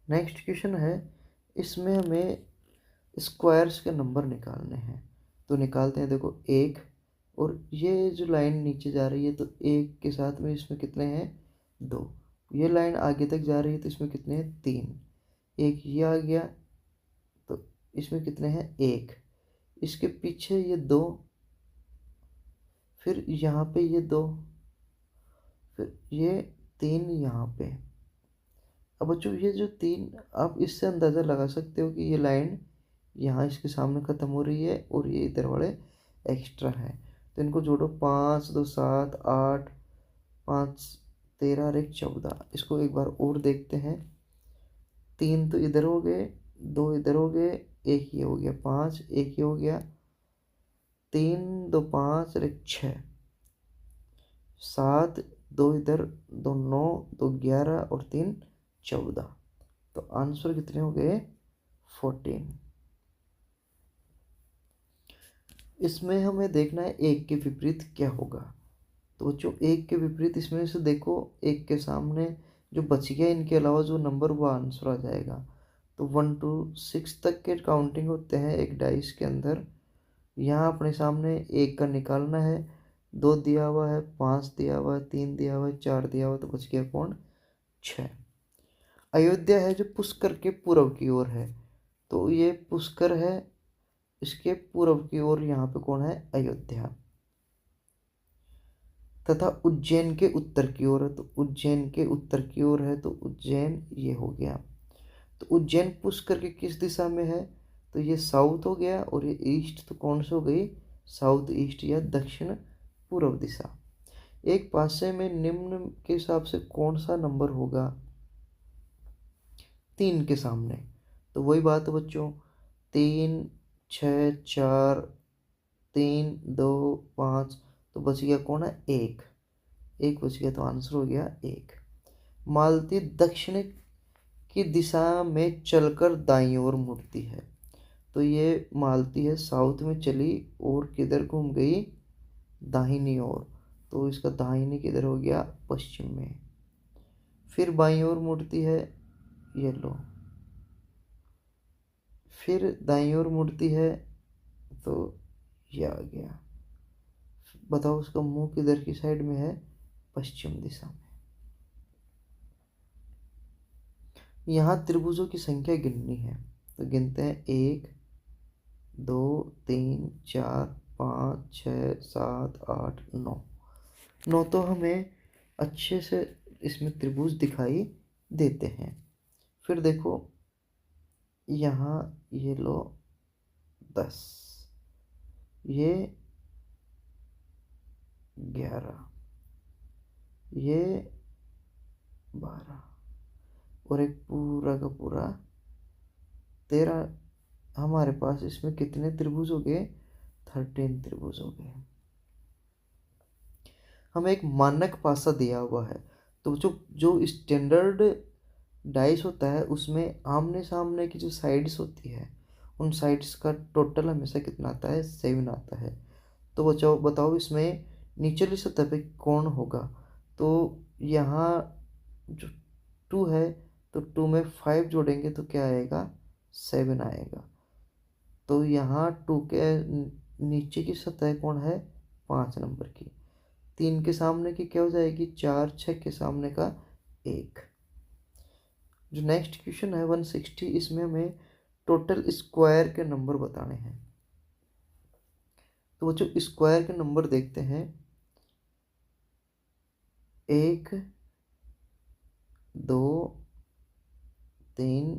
नेक्स्ट क्वेश्चन है, इसमें हमें स्क्वायर्स के नंबर निकालने हैं, तो निकालते हैं। देखो 1, और ये जो लाइन नीचे जा रही है तो 1 के साथ में इसमें कितने हैं 2, ये लाइन आगे तक जा रही है तो इसमें कितने हैं 3, एक ये आ गया तो इसमें कितने हैं 1, इसके पीछे ये 2, फिर यहाँ पे ये 2, फिर ये 3 यहाँ पे। अब बच्चों ये जो 3, आप इससे अंदाज़ा लगा सकते हो कि ये लाइन यहाँ इसके सामने ख़त्म हो रही है और ये इधर वाले एक्स्ट्रा है, तो इनको जोड़ो 5 2 7 8 5 13 और 1 14। इसको एक बार और देखते हैं, 3 तो इधर हो गए, 2 इधर हो गए, एक ये हो गया 5, एक ये हो गया 3 2 5 और 1 6, 7 2 इधर 2 9 2 11 और 3 14, तो आंसर कितने हो गए 14। इसमें हमें देखना है 1 के विपरीत क्या होगा, तो बच्चों 1 के विपरीत इसमें से देखो 1 के सामने जो बच गया इनके अलावा जो नंबर वो आंसर आ जाएगा। तो 1 to 6 तक के काउंटिंग होते हैं एक डाइस के अंदर। यहाँ अपने सामने 1 का निकालना है, 2 दिया हुआ है, 5 दिया हुआ है, 3 दिया हुआ है, 4 दिया हुआ है, तो बच गया कौन 6। अयोध्या है जो पुष्कर के पूर्व की ओर है, तो ये पुष्कर है, इसके पूर्व की ओर यहाँ पे कौन है अयोध्या। तथा उज्जैन के उत्तर की ओर है, तो उज्जैन के उत्तर की ओर है, तो उज्जैन ये हो गया। तो उज्जैन पुष्कर के किस दिशा में है, तो ये साउथ हो गया, और ये ईस्ट, तो कौन सी हो गई साउथ ईस्ट या दक्षिण पूर्व दिशा। एक पासे में निम्न के हिसाब से कौन सा नंबर होगा 3 के सामने, तो वही बात है बच्चों, 3 6 4 3 2 5, तो बच गया कौन है 1 बच गया, तो आंसर हो गया 1। मालती दक्षिण की दिशा में चलकर दाईं ओर मुड़ती है, तो ये मालती है साउथ में चली और किधर घूम गई दाहिनी ओर, तो इसका दाहिनी किधर हो गया पश्चिम में। फिर बाईं ओर मुड़ती है, ये लो, फिर दाईं ओर मुड़ती है, तो ये आ गया। बताओ उसका मुंह किधर की साइड में है पश्चिम दिशा में। यहाँ त्रिभुजों की संख्या गिननी है, तो गिनते हैं 1 2 3 4 5 6 7 8 9 तो हमें अच्छे से इसमें त्रिभुज दिखाई देते हैं। फिर देखो यहाँ ये लो 10, ये 11, ये 12 और एक पूरा का पूरा 13। हमारे पास इसमें कितने त्रिभुज हो गए 13 त्रिभुज हो गए। हमें एक मानक पासा दिया हुआ है, तो जो स्टैंडर्ड डाइस होता है उसमें आमने सामने की जो साइड्स होती है उन साइड्स का टोटल हमेशा कितना आता है 7 आता है। तो बताओ इसमें निचली सतह पे कौन होगा, तो यहाँ जो 2 है तो 2 में 5 जोड़ेंगे तो क्या आएगा, 7 आएगा। तो यहाँ 2 के नीचे की सतह कौन है, 5 नंबर की। 3 के सामने की क्या हो जाएगी, 4, 6 के सामने का 1। जो नेक्स्ट क्वेश्चन है 160, इसमें हमें टोटल स्क्वायर के नंबर बताने हैं। तो बच्चों स्क्वायर के नंबर देखते हैं, 1, 2, 3,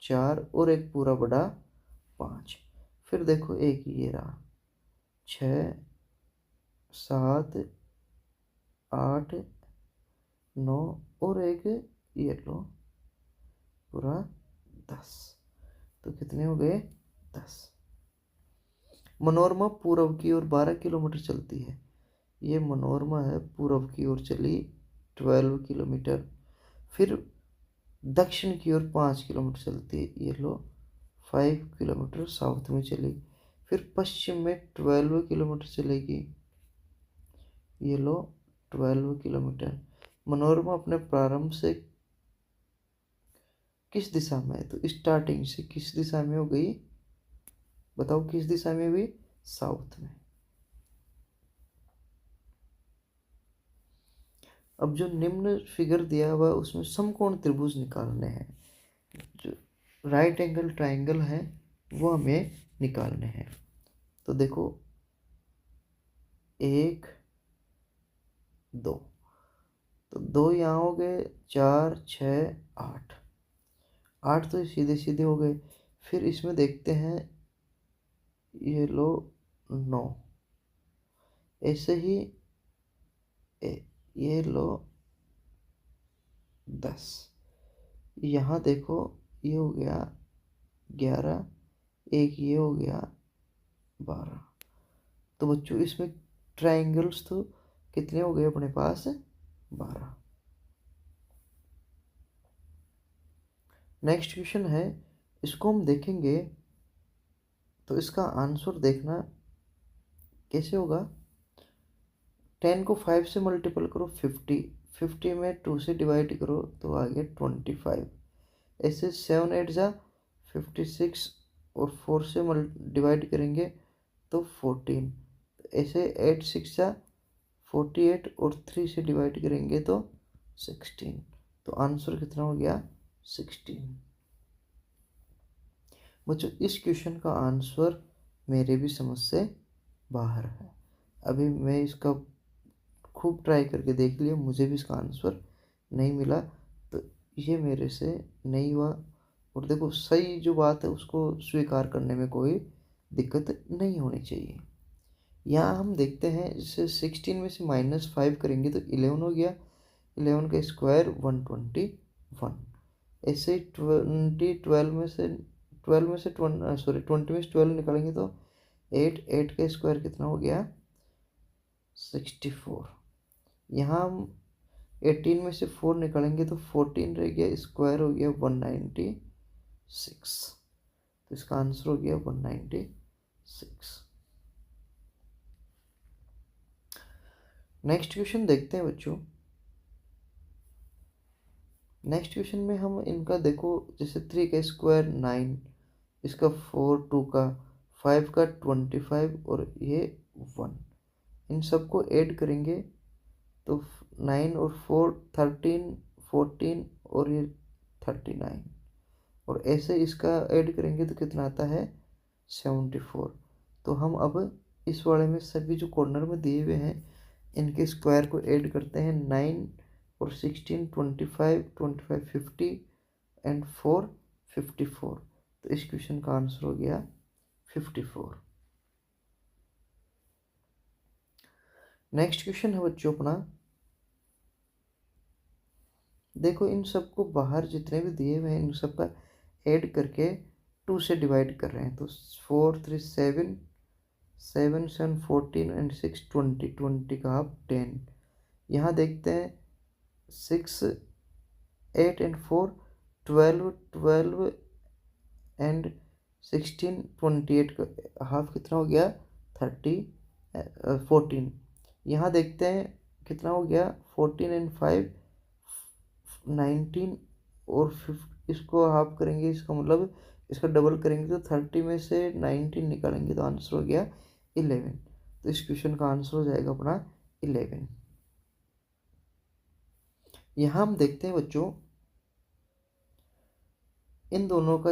4 और एक पूरा बड़ा 5। फिर देखो एक ये रहा, 6, 7, 8, 9 और एक ये लो पूरा 10। तो कितने हो गए, 10। मनोरमा पूर्व की ओर 12 किलोमीटर चलती है। ये मनोरमा है, पूर्व की ओर चली 12 किलोमीटर। फिर दक्षिण की ओर 5 किलोमीटर चलती है, ये लो 5 किलोमीटर साउथ में चली। फिर पश्चिम में 12 किलोमीटर चलेगी, ये लो 12 किलोमीटर। मनोरमा अपने प्रारंभ से किस दिशा में है, तो स्टार्टिंग से किस दिशा में हो गई, बताओ किस दिशा में हुई, साउथ में। अब जो निम्न फिगर दिया हुआ उसमें समकोण त्रिभुज निकालने हैं। जो राइट एंगल ट्राइंगल है वो हमें निकालने हैं। तो देखो 1, 2, तो 2 यहाँ हो गए, 4, 6, 8, 8 तो सीधे सीधे हो गए। फिर इसमें देखते हैं, ये लो 9, ऐसे ही ये लो 10, यहाँ देखो ये हो गया 11, एक ये हो गया 12। तो बच्चों इसमें ट्रायंगल्स तो कितने हो गए अपने पास, 12। नेक्स्ट क्वेश्चन है, इसको हम देखेंगे तो इसका आंसर देखना कैसे होगा। 10 को 5 से मल्टीपल करो 50, 50 में 2 से डिवाइड करो तो आ गया 25। ऐसे 7, 8 जा 56 और 4 से डिवाइड करेंगे तो 14। ऐसे 8, 6 जा 48 और 3 से डिवाइड करेंगे तो 16। तो आंसर कितना हो गया, 16। बच्चों इस क्वेश्चन का आंसर मेरे भी समझ से बाहर है। अभी मैं इसका खूब ट्राई करके देख लिया, मुझे भी इसका आंसर नहीं मिला। तो ये मेरे से नहीं हुआ। और देखो सही जो बात है उसको स्वीकार करने में कोई दिक्कत नहीं होनी चाहिए। यहाँ हम देखते हैं, जैसे 16 में से -5 करेंगे तो 11 हो गया। 11 का स्क्वायर 121। ऐसे 12 में से 20 में से 12 निकालेंगे तो 8 का स्क्वायर कितना हो गया, 64। यहाँ हम 18 में से 4 निकालेंगे तो 14 रह गया, स्क्वायर हो गया 196। तो इसका आंसर हो गया 196। नेक्स्ट क्वेश्चन देखते हैं बच्चों। नेक्स्ट क्वेश्चन में हम इनका देखो, जैसे 3 का स्क्वायर 9, इसका 4, 2 का 5 का 25 और ये 1, इन सबको ऐड करेंगे तो 9 और 4 13, 14 और ये 39। और ऐसे इसका ऐड करेंगे तो कितना आता है, 74। तो हम अब इस वाले में सभी जो कॉर्नर में दिए हुए हैं इनके स्क्वायर को ऐड करते हैं। 9 और 16 25, 25 50 एंड 4 54। तो इस क्वेश्चन का आंसर हो गया 54। नेक्स्ट क्वेश्चन है बच्चों अपना, देखो इन सबको बाहर जितने भी दिए हुए हैं इन सबका ऐड करके 2 से डिवाइड कर रहे हैं। तो 4 3 7, 7 7 14 एंड 6 20, 20 का हाफ 10। यहाँ देखते हैं 6 8 एंड 4 12, 12 एंड 16 28 का हाफ कितना हो गया, 14। यहाँ देखते हैं कितना हो गया, 14 एंड 5 19 और इसको हाफ करेंगे, इसका मतलब इसका डबल करेंगे तो 30 में से 19 निकालेंगे तो आंसर हो गया 11। तो इस क्वेश्चन का आंसर हो जाएगा अपना 11। यहाँ हम देखते हैं बच्चों इन दोनों का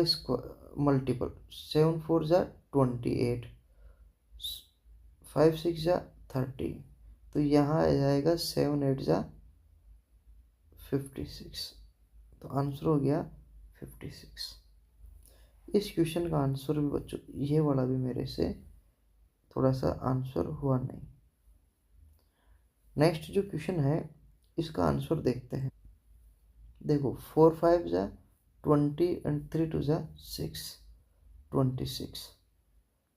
मल्टीपल, 7 4 जा 28, 5 6 जा 30, तो यहाँ आ जाएगा 7 8 जा 56, तो आंसर हो गया 56। इस क्वेश्चन का आंसर भी बच्चों ये वाला भी मेरे से थोड़ा सा आंसर हुआ नहीं। नेक्स्ट जो क्वेश्चन है इसका आंसर देखते हैं। देखो 4 5 जा 20 एंड 3 2 जा 6, 26।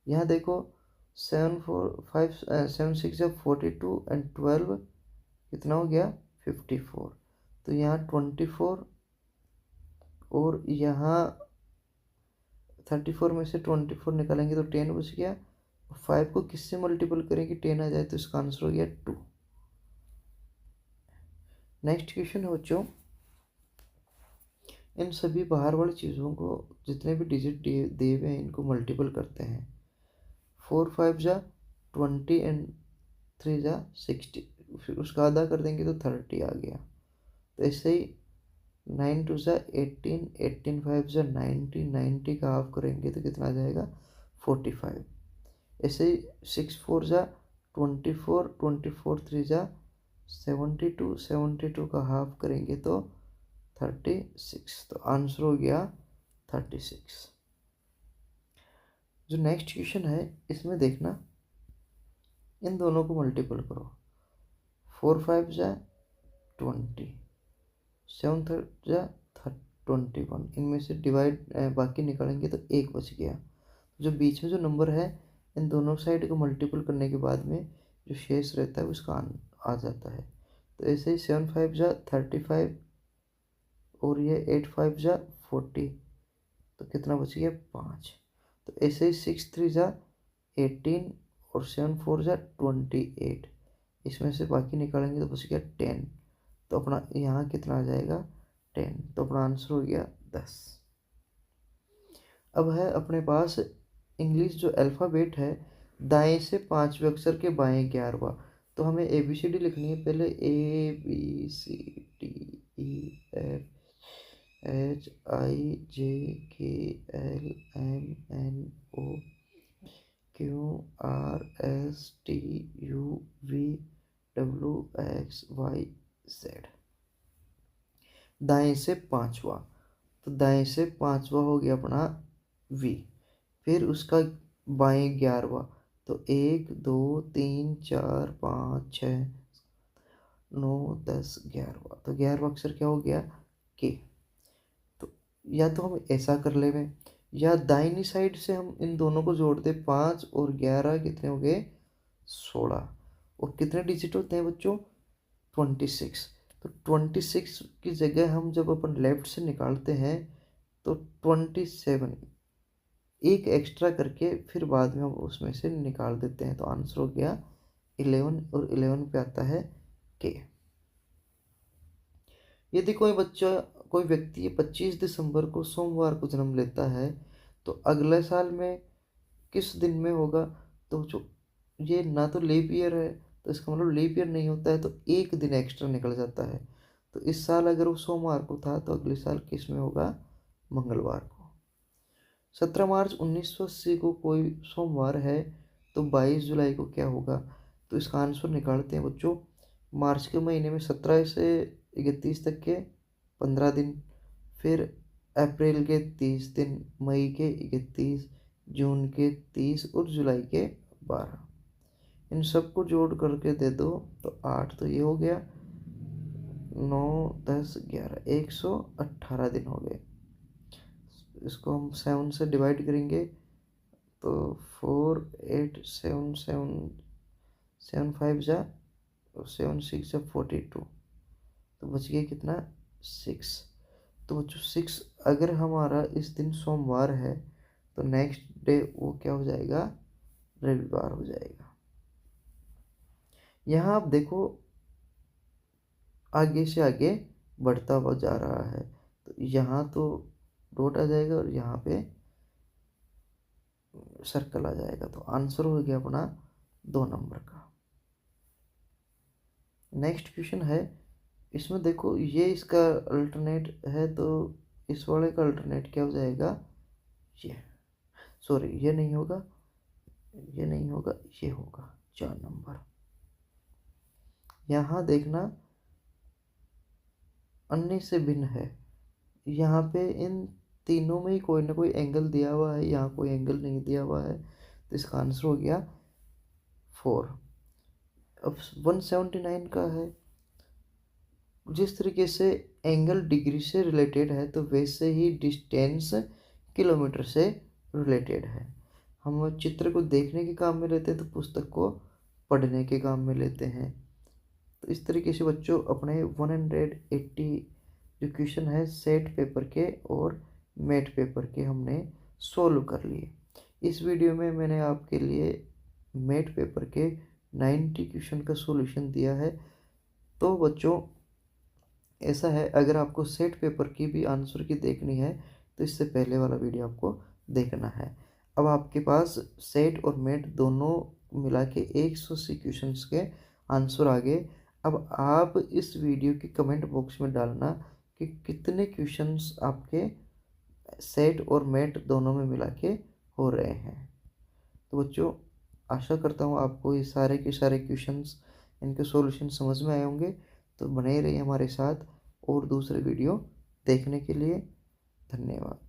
यहाँ देखो 7 6 जा 42 एंड 12 कितना हो गया 54, तो यहाँ 24 और यहाँ 34 में से 24 निकालेंगे तो 10 बच गया। 5 को किससे मल्टीपल करेंगे 10 आ जाए तो इसका आंसर हो गया 2। नेक्स्ट क्वेश्चन है बच्चों इन सभी बाहर वाली चीज़ों को जितने भी डिजिट दिए हुए हैं इनको मल्टीपल करते हैं। 4 5 जा 20 एंड 3 जा 60, फिर उसका आधा कर देंगे तो 30 आ गया। तो ऐसे ही 9 2 जा 18, 18 5 जा 90, 90 का हाफ करेंगे तो कितना आ जाएगा 45। ऐसे ही 6 4 जा 24, 24 3 जा 72, 72 का हाफ करेंगे तो 36, तो आंसर हो गया 36। जो नेक्स्ट क्वेश्चन है इसमें देखना इन दोनों को मल्टीपल करो। 4 5 जा 20, 7 3 जा 21, इनमें से डिवाइड बाकी निकालेंगे तो 1 बच गया। जो बीच में जो नंबर है इन दोनों साइड को मल्टीपल करने के बाद में जो शेष रहता है उसका आ जाता है। तो ऐसे ही 7 5 जा 35 और ये 8 5 जा 40, तो कितना बच गया 5। तो ऐसे ही 6 3 जा 18 और 7 4 जा 28, इसमें से बाकी निकालेंगे तो बच गया 10, तो अपना यहाँ कितना आ जाएगा 10, तो अपना आंसर हो गया 10। अब है अपने पास इंग्लिश जो अल्फ़ाबेट है दाएं से 5वें अक्षर के बाएं 11वां, तो हमें ABCD लिखनी है। पहले ABCDEFGHIJKLMNOPQRSTUVWXYZ, दाएं से पांचवा, तो दाएं से पांचवा हो गया अपना V, फिर उसका बाएं 11वां, तो 1 2 3 4 5 6 9 10 11वां, तो 11वां अक्षर क्या हो गया K। तो या तो हम ऐसा कर ले में, या दाहिनी साइड से हम इन दोनों को जोड़ दे, 5 और 11 कितने हो गए 16, और कितने डिजिट होते हैं बच्चों 26। तो 26 की जगह हम जब अपन लेफ्ट से निकालते हैं तो 27 एक एक्स्ट्रा करके फिर बाद में हम उसमें से निकाल देते हैं, तो आंसर हो गया 11, और 11 पे आता है K। यदि कोई व्यक्ति 25 दिसंबर को सोमवार को जन्म लेता है तो अगले साल में किस दिन में होगा, तो जो ये ना तो लीप ईयर है तो इसका मतलब लीप ईयर नहीं होता है, तो एक दिन एक्स्ट्रा निकल जाता है। तो इस साल अगर वो सोमवार को था तो अगले साल किस में होगा मंगलवार को। 17 मार्च 1980 को कोई सोमवार है तो 22 जुलाई को क्या होगा, तो इसका आंसर निकालते हैं बच्चों। मार्च के महीने में 17 से 31 तक के 15 दिन, फिर अप्रैल के 30 दिन, मई के 31, जून के 30 और जुलाई के 12। इन सबको जोड़ करके दे दो तो 8, तो ये हो गया 9 10 11, 118 दिन हो गए। इसको हम 7 से डिवाइड करेंगे तो 4 8 7 7 7 5 जा 7 6 जा 42, तो बच गया कितना 6। तो बच्चों 6 अगर हमारा इस दिन सोमवार है तो नेक्स्ट डे वो क्या हो जाएगा रविवार हो जाएगा। यहाँ आप देखो आगे से आगे बढ़ता हुआ जा रहा है, तो यहाँ तो डॉट आ जाएगा और यहाँ पे सर्कल आ जाएगा। तो आंसर हो गया अपना 2 नंबर का। नेक्स्ट क्वेश्चन है, इसमें देखो ये इसका अल्टरनेट है, तो इस वाले का अल्टरनेट क्या हो जाएगा, ये, सॉरी ये नहीं होगा, ये नहीं होगा, ये होगा 4 नंबर। यहाँ देखना अन्य से भिन्न है, यहाँ पे इन तीनों में ही कोई ना कोई एंगल दिया हुआ है, यहाँ कोई एंगल नहीं दिया हुआ है, तो इसका आंसर हो गया 4। अब 179 का है, जिस तरीके से एंगल डिग्री से रिलेटेड है तो वैसे ही डिस्टेंस किलोमीटर से रिलेटेड है। हम चित्र को देखने के काम में लेते हैं तो पुस्तक को पढ़ने के काम में लेते हैं। तो इस तरीके से बच्चों अपने 180 जो क्वेश्चन है सेट पेपर के और मेट पेपर के हमने सोल्व कर लिए। इस वीडियो में मैंने आपके लिए मेट पेपर के 90 क्वेश्चन का सॉल्यूशन दिया है। तो बच्चों ऐसा है, अगर आपको सेट पेपर की भी आंसर की देखनी है तो इससे पहले वाला वीडियो आपको देखना है। अब आपके पास सेट और मेट दोनों मिला के 180 क्वेश्चंस के आंसर आ गए। अब आप इस वीडियो के कमेंट बॉक्स में डालना कि कितने क्वेश्चंस आपके सेट और मेट दोनों में मिला के हो रहे हैं। तो बच्चों आशा करता हूँ आपको ये सारे के सारे क्वेश्चंस, इनके सॉल्यूशन समझ में आए होंगे। तो बने रहिए हमारे साथ और दूसरे वीडियो देखने के लिए। धन्यवाद।